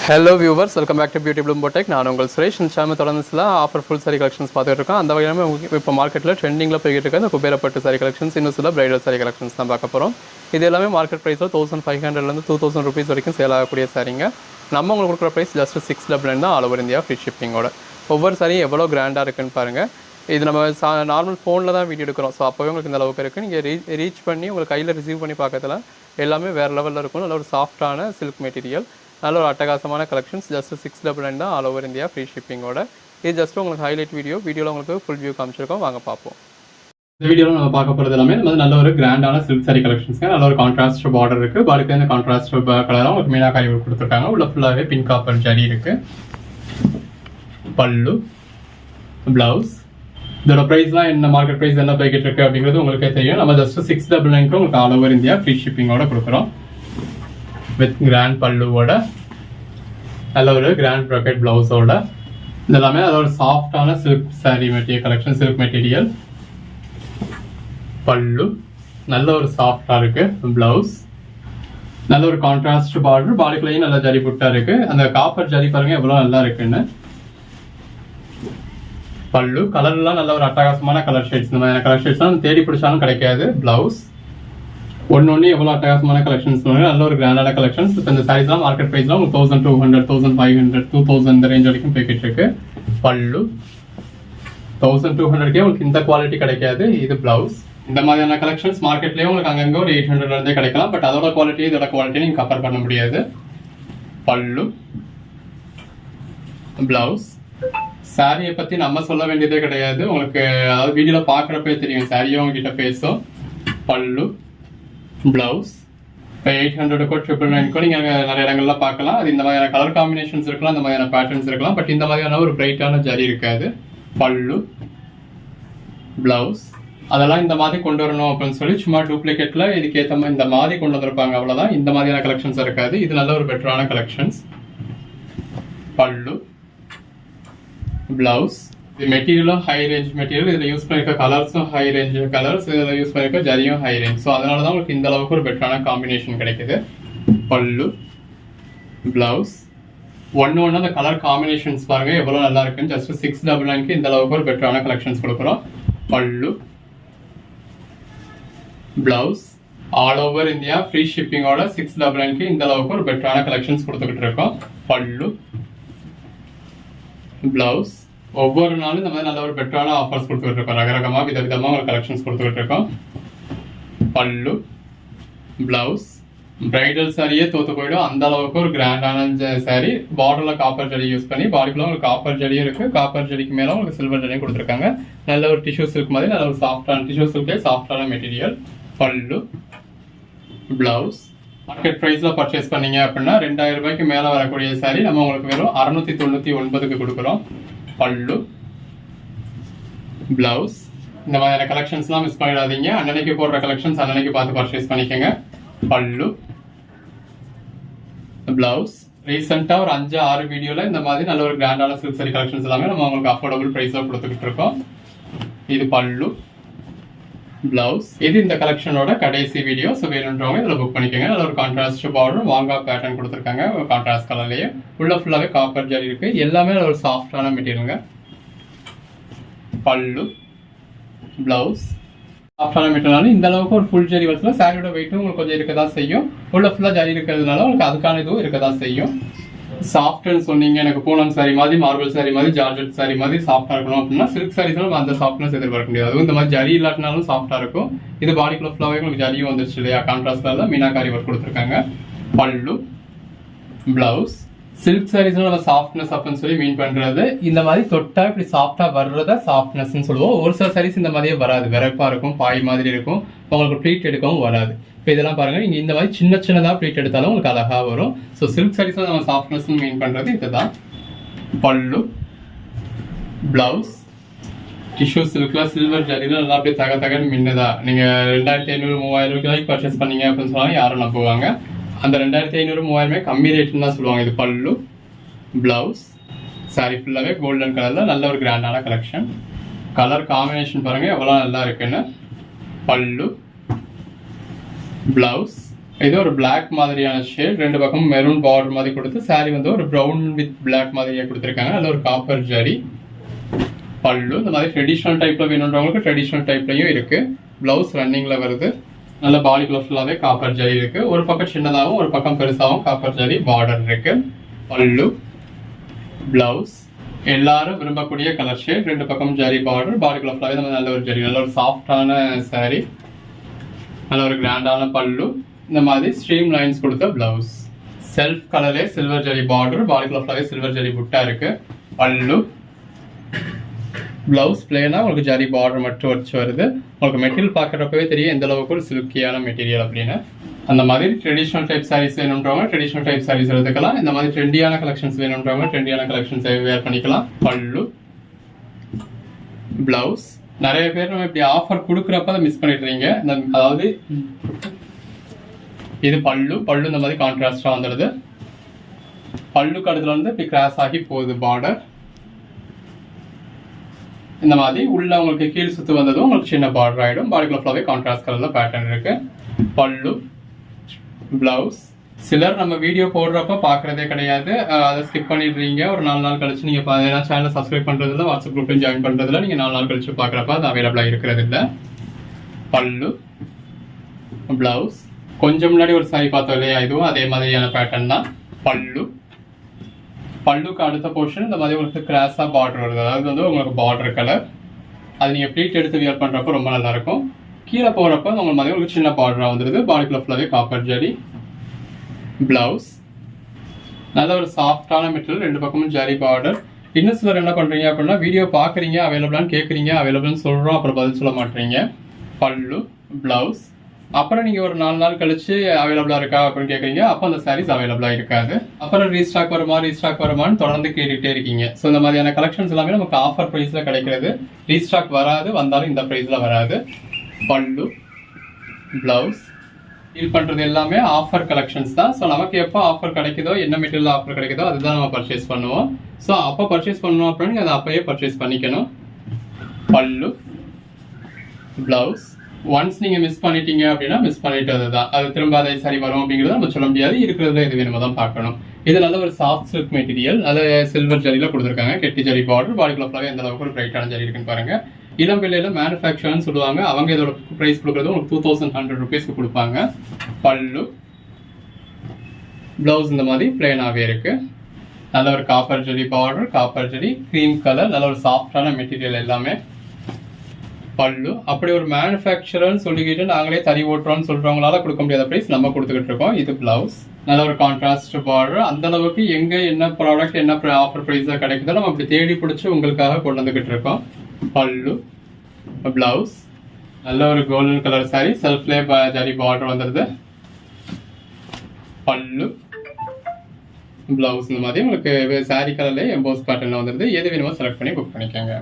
Hello viewers, welcome back to beauty bloom boutique. நான் உங்கள் சுரேஷ். இந்த சேனல் தொடர்ந்துல ஆஃபர் ஃபுல் சாரி கலெக்ஷன்ஸ் பார்த்துட்டு இருக்கோம். அந்த வகையான இப்போ மார்க்கெட்டில் ட்ரெண்டிங்கில் போய்கிட்டு இருக்க இந்த குபேரப்பட்டு சாரி கலெக்ஷன்ஸ், இன்னும் சில பிரைடல் சாரி கலெக்ஷன்ஸ் தான் பார்க்க போகிறோம். இது எல்லாமே மார்க்கெட் ப்ரைஸில் 1500 to 2000 rupees வரைக்கும் சேல் ஆகக்கூடிய சாரிங்க. நம்ம உங்களுக்கு கொடுக்குற ப்ரைஸ் ஜஸ்ட் 699 தான், ஆல் ஓவர் இந்தியா ஃப்ரீ ஷிப்பிங்கோட. ஒவ்வொரு சாரியும் எவ்வளோ கிராண்டாக இருக்குன்னு பாருங்கள். இது நம்ம நார்மல் ஃபோனில் தான் வீடியோ எடுக்கிறோம். ஸோ அப்போவே உங்களுக்கு இந்த அளவுக்கு இருக்குது. நீங்கள் ரீச் பண்ணி உங்களுக்கு கையில் ரிசீவ் பண்ணி பார்க்கறதுல எல்லாமே வேறு லெவலில் இருக்கும். நல்ல ஒரு சாஃப்டான சில்க் மெட்டீரியல், நல்ல ஒரு அட்டகாசமான கலெக்ஷன்ஸ். ஜஸ்ட் 699 தான், ஆல் ஓவர் இந்தியா ஃப்ரீ ஷிப்பிங்கோட. இது ஜஸ்ட் உங்களுக்கு ஹைலைட் வீடியோவில் உங்களுக்கு ஃபுல் வியூ காமிச்சிருக்கோம். வாங்க பார்ப்போம். இந்த வீடியோவில் நம்ம பார்க்க போகிறது எல்லாமே நல்ல ஒரு கிராண்டான சில்க் சாரி கலெக்ஷன்ஸ்ங்க. நல்ல ஒரு கான்ட்ராஸ்ட் பார்டர் இருக்குது. பாடிக்கு வந்து கான்ட்ராஸ்ட் கலராக உங்களுக்கு மீனாக்காரி கொடுத்துருக்காங்க. உள்ள ஃபுல்லாகவே பிங்க் காப்பர் ஜரி இருக்குது. பல்லு, பிளவுஸ். இதோட ப்ரைஸ்லாம் என்ன, மார்க்கெட் ப்ரைஸ் என்ன போய்கிட்டு இருக்கு அப்படிங்கிறது உங்களுக்கே தெரியும். நம்ம ஜஸ்ட் 699 உங்களுக்கு ஆல் ஓவர் இந்தியா ஃப்ரீ ஷிப்பிங்கோட கொடுக்குறோம். வித் கிராண்ட் பல்லுவோட, நல்ல ஒரு கிராண்ட் ப்ராக்கெட் பிளவுஸோட. இதெல்லாமே அதோட சாஃப்டான silk sorry material collection. Silk material, பல்லு நல்ல ஒரு சாஃப்டா இருக்கு. பிளவுஸ் நல்ல ஒரு கான்ட்ராஸ்ட் பார்டர், பாடிக்குள்ளேயும் நல்ல ஜரி புட்டா இருக்கு. அந்த காப்பர் ஜரி பாருங்க எவ்வளவு நல்லா இருக்குன்னு. பல்லு கலர்லாம் நல்ல ஒரு அட்டகாசமான கலர் ஷேட்ஸ். இந்த மாதிரி கலர் ஷேட்ஸ்லாம் தேடி பிடிச்சாலும் கிடைக்காது. பிளவுஸ் ஒன்னு எவ்வளோ அட்டகாசமான கலெக்ஷன்ஸ், நல்ல ஒரு கிராண்டான கலெக்ஷன்ஸ். இப்போ இந்த சாரீஸ்லாம் மார்க்கெட் ப்ரைஸ்லாம் உங்களுக்கு 1200, 1500, 2000 இந்த ரேஞ்ச் வரைக்கும் போய்கிட்டு இருக்கு. பல்லு 1200 உங்களுக்கு இந்த குவாலிட்டி கிடைக்காது. இது பிளவுஸ். இந்த மாதிரியான கலெக்ஷன்ஸ் மார்க்கெட்லேயே உங்களுக்கு அங்கங்கே ஒரு 800 இருந்தே கிடைக்கலாம். பட் அதோட குவாலிட்டி இதோட குவாலிட்டி நீங்கள் கம்பேர் பண்ண முடியாது. பல்லு, பிளவுஸ். சாரியை பற்றி நம்ம சொல்ல வேண்டியதே கிடையாது. உங்களுக்கு அதாவது வீடியோவில் பார்க்குறப்பே தெரியும், சாரியும் உங்ககிட்ட பேசும். பல்லு, பிளவுஸ். இப்போ 800 999 நீங்கள் நிறைய இடங்கள்ல பார்க்கலாம். அது இந்த மாதிரியான கலர் காம்பினேஷன்ஸ் இருக்கலாம், இந்த மாதிரியான பேட்டர்ன்ஸ் இருக்கலாம். பட் இந்த மாதிரியான ஒரு பிரைட்டான ஜரி இருக்காது. பல்லு, பிளவுஸ். அதெல்லாம் இந்த மாதிரி கொண்டு வரணும் அப்படின்னு சொல்லி சும்மா டூப்ளிகேட்ல இதுக்கேற்ற மாதிரி இந்த மாதிரி கொண்டு வந்திருப்பாங்க, அவ்வளோதான். இந்த மாதிரியான கலெக்ஷன்ஸ் இருக்காது. இது நல்ல ஒரு பெட்டரான கலெக்ஷன்ஸ். பல்லு, பிளவுஸ். இது மெட்டீரியலும் ஹை ரேஞ்ச் மெட்டீரியல். இதில் யூஸ் பண்ணிருக்க கலர்ஸும் ஹை ரேஞ்ச் கலர்ஸ். இதில் யூஸ் பண்ணிருக்க ஜரியும் ஹை ரேஞ்ச். ஸோ அதனால தான் உங்களுக்கு இந்த அளவுக்கு ஒரு பெட்டரான காம்பினேஷன் கிடைக்குது. பல்லு, பிளவுஸ். ஒன்று அந்த கலர் காம்பினேஷன்ஸ் பாருங்க எவ்வளோ நல்லா இருக்குன்னு. ஜஸ்ட் 699 இந்த அளவுக்கு ஒரு பெட்டரான கலெக்ஷன்ஸ் கொடுக்குறோம். பல்லு, blouse. All over India free ஷிப்பிங்கோட 699 இந்த அளவுக்கு ஒரு பெட்டரான கலெக்ஷன்ஸ் கொடுத்துக்கிட்டு இருக்கோம். பல்லு, பிளவுஸ். ஒவ்வொரு நாளும் இந்த மாதிரி நல்ல ஒரு பெட்டரான ஆஃபர்ஸ் கொடுத்துக்கிட்டு இருக்கோம். ரகரகமாக விதவிதமாக ஒரு கலெக்ஷன்ஸ் கொடுத்துக்கிட்டு இருக்கோம். பல்லு, பிளவுஸ். பிரைடல் சாரியே தோத்து போயிடும், அந்த அளவுக்கு ஒரு கிராண்டான சாரி. பார்டர்ல காப்பர் ஜடி யூஸ் பண்ணி, பாடிக்குள்ள உங்களுக்கு காப்பர் ஜடியும் இருக்கு. காப்பர் ஜடிக்கு மேல உங்களுக்கு சில்வர் ஜடியும் கொடுத்துருக்காங்க. நல்ல ஒரு டிஷ்யூ சில்க் மாதிரி நல்ல ஒரு சாஃப்டான டிஷ்யூ சில்கே சாஃப்டான மெட்டீரியல். பல்லு, பிளவுஸ். மார்க்கெட் ப்ரைஸ்ல பர்ச்சேஸ் பண்ணீங்க அப்படின்னா 2000 ரூபாய்க்கு மேல வரக்கூடிய சாரி நம்ம உங்களுக்கு வெறும் 699 கொடுக்குறோம். பல்லு, பிளவுஸ். இந்த மாதிரியான கலெக்ஷன்ஸ்லாம் மிஸ் பண்ணிடாதீங்க. அன்னன்னைக்கு போடுற கலெக்ஷன்ஸ் அன்னன்னைக்கு பார்த்து பர்ச்சேஸ் பண்ணிக்கோங்க. பல்லு, பிளவுஸ். ரீசெண்டா ஒரு 5-6 வீடியோல இந்த மாதிரி நல்ல ஒரு கிராண்டான சில்க் சாரி கலெக்ஷன்ஸ் எல்லாமே நம்ம உங்களுக்கு அஃபோர்டபுள் பிரைஸ்ல கொடுத்துக்கிட்டு இருக்கோம். இது பல்லு, பிளவுஸ். இது இந்த கலெக்ஷனோட கடைசி வீடியோ. ஸோ வேணுன்றவங்க இதில் புக் பண்ணிக்கோங்க. நல்ல ஒரு கான்ட்ராஸ்ட் பார்டர், வாங்கா பேட்டர்ன் கொடுத்துருக்காங்க. கான்ட்ராஸ்ட் கலர்லேயே உள்ள ஃபுல்லாகவே காப்பர் ஜரி இருக்கு. எல்லாமே ஒரு சாஃப்டான மெட்டீரியலுங்க. பல்லு, பிளவுஸ். சாஃப்டான மெட்டீரியல். இந்த அளவுக்கு ஒரு ஃபுல் ஜரி வளர்த்துல சாரியோட வெயிட்டும் உங்களுக்கு கொஞ்சம் இருக்க தான் செய்யும். உள்ள ஃபுல்லாக ஜரி இருக்கிறதுனால உங்களுக்கு அதுக்கான இதுவும் இருக்க தான் செய்யும். சாஃப்ட்னு சொன்னீங்க, எனக்கு பூனம் சாரி மாதிரி, மார்பிள் சாரி மாதிரி, ஜார்ஜெட் சாரி மாதிரி சாஃப்டா இருக்கணும் அப்படின்னா சில்க் சாரீஸ்ல நம்ம அந்த சாஃப்ட்னஸ் எதிர்பார்க்க முடியாது. அதுவும் இந்த மாதிரி ஜரி இல்லாட்டினாலும் சாஃப்டா இருக்கும். இது பாடிக்குள்ள ஃபுல்லாவே உங்களுக்கு ஜரியும் வந்துருச்சு இல்லையா. கான்ட்ராஸ்ட் கலர்ல மீனாக்காரி ஒர்க் கொடுத்துருக்காங்க. பல்லு, பிளவுஸ். சில்க் சாரீஸ்ல நம்ம சாஃப்ட்னஸ் அப்படின்னு சொல்லி மீன் பண்றது இந்த மாதிரி தொட்டா இப்படி சாஃப்டா வர்றத சாஃப்ட்னஸ் சொல்லுவோம். ஒரு சில சாரீஸ் இந்த மாதிரியே வராது, விரைப்பா இருக்கும், பாய் மாதிரி இருக்கும், உங்களுக்கு ப்ளீட் எடுக்கவும் வராது. இப்போ இதெல்லாம் பாருங்க, நீங்க இந்த மாதிரி சின்ன சின்னதா ப்ளீட் எடுத்தாலும் உங்களுக்கு அழகா வரும். ஸோ சில்க் சாரீஸ்ல நம்ம சாஃப்ட்னஸ் மீன் பண்றது இதுதான். பல்லு, பிளவுஸ். டிஷ்யூ சில்க்ல சில்வர் ஜரியில நல்லா அப்படியே தகன்னு மின்னதா. நீங்க 2500 3000 ரூபாய்க்கு பர்ச்சேஸ் பண்ணீங்க அப்படின்னு சொன்னாலும் யாரும் நம்புவாங்க. அந்த 2500 3000 கம்மி ரேட்னு தான் சொல்லுவாங்க. இது பல்லு, பிளவுஸ். சாரி ஃபுல்லாவே கோல்டன் கலர்ல நல்ல ஒரு கிராண்டான கலெக்ஷன். கலர் காம்பினேஷன் பாருங்க எவ்வளவு நல்லா இருக்குன்னு. பல்லு, பிளவுஸ். இது ஒரு பிளாக் மாதிரியான ஷேட், ரெண்டு பக்கம் மெரூன் பார்டர் மாதிரி கொடுத்து saree வந்து ஒரு ப்ரௌன் வித் பிளாக் மாதிரியே கொடுத்துருக்காங்க. அதில் ஒரு காப்பர் ஜரி பல்லு. இந்த மாதிரி ட்ரெடிஷ்னல் டைப்ல வேணுன்றவங்களுக்கு ட்ரெடிஷ்னல் டைப்லயும் இருக்கு. பிளவுஸ் ரன்னிங்ல வருது. நல்ல பாடிக்குள்ள ஃபுல்லாவே காப்பர் ஜரி இருக்கு. ஒரு பக்கம் சின்னதாகவும் ஒரு பக்கம் பெருசாகவும் காப்பர் ஜரி பார்டர் இருக்கு. பல்லு, பிளவுஸ் எல்லாரும் விரும்பக்கூடிய கலர் ஷேட், ரெண்டு பக்கம் ஜரி பார்டர், பாடிக்குள்ள ஃபுல்லாவே நம்ம நல்ல ஒரு ஜரி, நல்ல ஒரு சாஃப்டான saree, நல்ல ஒரு கிராண்டான பல்லு. இந்த மாதிரி ஸ்ட்ரீம் லைன்ஸ் கொடுத்த பிளவுஸ். செல்ஃப் கலரே சில்வர் ஜரி பார்டர், பாடிக்குள்ள ஃபுல்லாவே சில்வர் ஜரி புட்டா இருக்கு. பல்லு, பிளவுஸ் பிளேனா உங்களுக்கு ஜரி பார்டர் மட்டும் வச்சு வருது. உங்களுக்கு மெட்டீரியல் பார்க்குறப்பவே தெரியும் எந்த அளவுக்கு ஒரு சில்கியான மெட்டீரியல் அப்படின்னு. அந்த மாதிரி ட்ரெடிஷ்னல் டைப் சாரீஸ் வேணுன்றவங்க ட்ரெடிஷ்னல் டைப் சாரீஸ் எடுத்துக்கலாம். இந்த மாதிரி ட்ரெண்டியான கலெக்ஷன்ஸ் வேணுன்றவங்க ட்ரெண்டியான கலெக்ஷன்ஸ் வேர் பண்ணிக்கலாம். பல்லு, பிளவுஸ். நிறைய பேர் நம்ம இப்படி ஆஃபர் கொடுக்குறப்ப அதை மிஸ் பண்ணிடுறீங்க. அதாவது இது பல்லு, பல்லு இந்த மாதிரி கான்ட்ராஸ்டா வந்துடுது. பல்லுக்கு அடுத்துல வந்து இப்படி கிராஸ் ஆகி போகுது பார்டர். இந்த மாதிரி உள்ள உங்களுக்கு கீழ் சுத்து வந்ததும் உங்களுக்கு சின்ன பார்டர் ஆயிடும். பாடிக்குள்ள ஃபுல்லாவே கான்ட்ராஸ்ட் கலர்ல பேட்டர்ன் இருக்கு. பல்லு, பிளவுஸ். சிலர் நம்ம வீடியோ போடுறப்ப பாக்குறதே கிடையாது, அதை ஸ்கிப் பண்ணிடுறீங்க. ஒரு 4 நாள் கழிச்சு நீங்க சேனலை சப்ஸ்கிரைப் பண்றதுல, வாட்ஸ்அப் குரூப்லையும் ஜாயின் பண்றதுல நீங்க 4 நாள் கழிச்சு பாக்குறப்ப அது அவைலபிளா இருக்கிறது இல்ல. பல்லு, பிளவுஸ். கொஞ்சம் முன்னாடி ஒரு சாரி பார்த்தோம் இல்லையா, இதுவும் அதே மாதிரியான பேட்டர்ன் தான். பல்லு, பல்லுக்கு அடுத்த போர்ஷன் இந்த மாதிரி உங்களுக்கு கிராஸா பார்டர் வருது. அதாவது வந்து உங்களுக்கு பார்டர் கலர், அது நீங்க ப்ளீட் எடுத்து வியர் பண்றப்ப ரொம்ப நல்லா இருக்கும். கீழே போறப்ப உங்களுக்கு மாதிரி ஒரு சின்ன பார்டரா வந்துருது. பாடிக்குள்ள ஃபுல்லாவே காப்பர் ஜரி. பிளவுஸ் நல்ல ஒரு சாஃப்டான மெட்டீரியல், ரெண்டு பக்கமும் ஜரி பார்டர். இன்னும் சிலர் என்ன பண்றீங்க அப்படின்னா, வீடியோ பாக்குறீங்க, அவைலபிளான்னு கேட்குறீங்க, அவைலபிள்னு சொல்றோம், அப்புறம் பதில் சொல்ல மாட்டீங்க. பல்லு, பிளவுஸ். அப்புறம் நீங்க ஒரு 4 நாள் கழிச்சு அவைலபிளா இருக்கா அப்படின்னு கேட்குறீங்க, அப்போ அந்த சாரீஸ் அவைலபிளா இருக்காது. அப்புறம் ரீஸ்டாக் வருமானு தொடர்ந்து கேட்டுட்டே இருக்கீங்க. ஸோ இந்த மாதிரியான கலெக்ஷன்ஸ் எல்லாமே நமக்கு ஆஃபர் ப்ரைஸ்ல கிடைக்கிறது. ரீஸ்டாக் வராது, வந்தாலும் இந்த ப்ரைஸ்ல வராது. பல்லு, பிளவுஸ். ஃபீல் பண்றது எல்லாமே ஆஃபர் கலெக்ஷன்ஸ் தான். ஸோ நமக்கு எப்போ ஆஃபர் கிடைக்குதோ, என்ன மெட்டீரியல் ஆஃபர் கிடைக்குதோ அதுதான் நம்ம பர்ச்சேஸ் பண்ணுவோம். ஸோ அப்போ பர்ச்சேஸ் பண்ணணும் அப்படின்னு நீங்க அதை அப்பயே பர்ச்சேஸ் பண்ணிக்கணும். பல்லு, பிளவுஸ். ஒன்ஸ் நீங்க மிஸ் பண்ணிட்டீங்க அப்படின்னா மிஸ் பண்ணிட்டது தான். அது திரும்ப அதை சரி வரும் அப்படிங்கறத நம்ம சொல்ல முடியாது. இருக்கிறதுல இது வேணுமா தான் பார்க்கணும். இது நல்ல ஒரு சாஃப்ட் சில்க் மெட்டீரியல், நல்ல சில்வர் ஜரியில கொடுத்துருக்காங்க. கெட்டி ஜரி பார்டர், பாடிக்குள்ள ஃபுல்லாவே எந்த அளவுக்கு ஒரு பிரைட்டான ஜரி இருக்குன்னு பாருங்க. இளம் விலையில மேனுஃபேக்சர்னு சொல்லுவாங்க. அவங்க இதோட பிரைஸ் கொடுக்குறது உங்களுக்கு 2100 ருபீஸ்க்கு கொடுப்பாங்க. பல்லு, பிளவுஸ் இந்த மாதிரி பிளேனாவே இருக்கு. நல்ல ஒரு copper zari border, copper zari, cream colour, நல்ல ஒரு சாஃப்டான மெட்டீரியல் எல்லாமே. பல்லு. அப்படி ஒரு மேனுஃபேக்சரர்னு சொல்லிக்கிட்டு நாங்களே தறி ஓட்டுறோம்னு சொல்றவங்களால கொடுக்க முடியாத பிரைஸ் நம்ம கொடுத்துக்கிட்டு இருக்கோம். இது பிளவுஸ், நல்ல ஒரு கான்ட்ராஸ்ட் பார்டர். அந்த அளவுக்கு எங்க என்ன ப்ராடக்ட் என்ன ஆஃபர் பிரைஸ்ல கிடைக்குதோ நம்ம அப்படி தேடி பிடிச்சி உங்களுக்காக கொண்டு வந்துகிட்டு இருக்கோம். பல்லு, பிளவுஸ். நல்ல ஒரு கோல்டன் கலர் சாரி, செல்ஃப்லே ஜரி பார்டர் வந்துருது. பல்லு, பிளவுஸ் இந்த மாதிரி உங்களுக்கு சாரி கலர்ல எம்போஸ் பேட்டர்ன்ல வந்துருது. எது வேணுமோ செலக்ட் பண்ணி புக் பண்ணிக்கோங்க.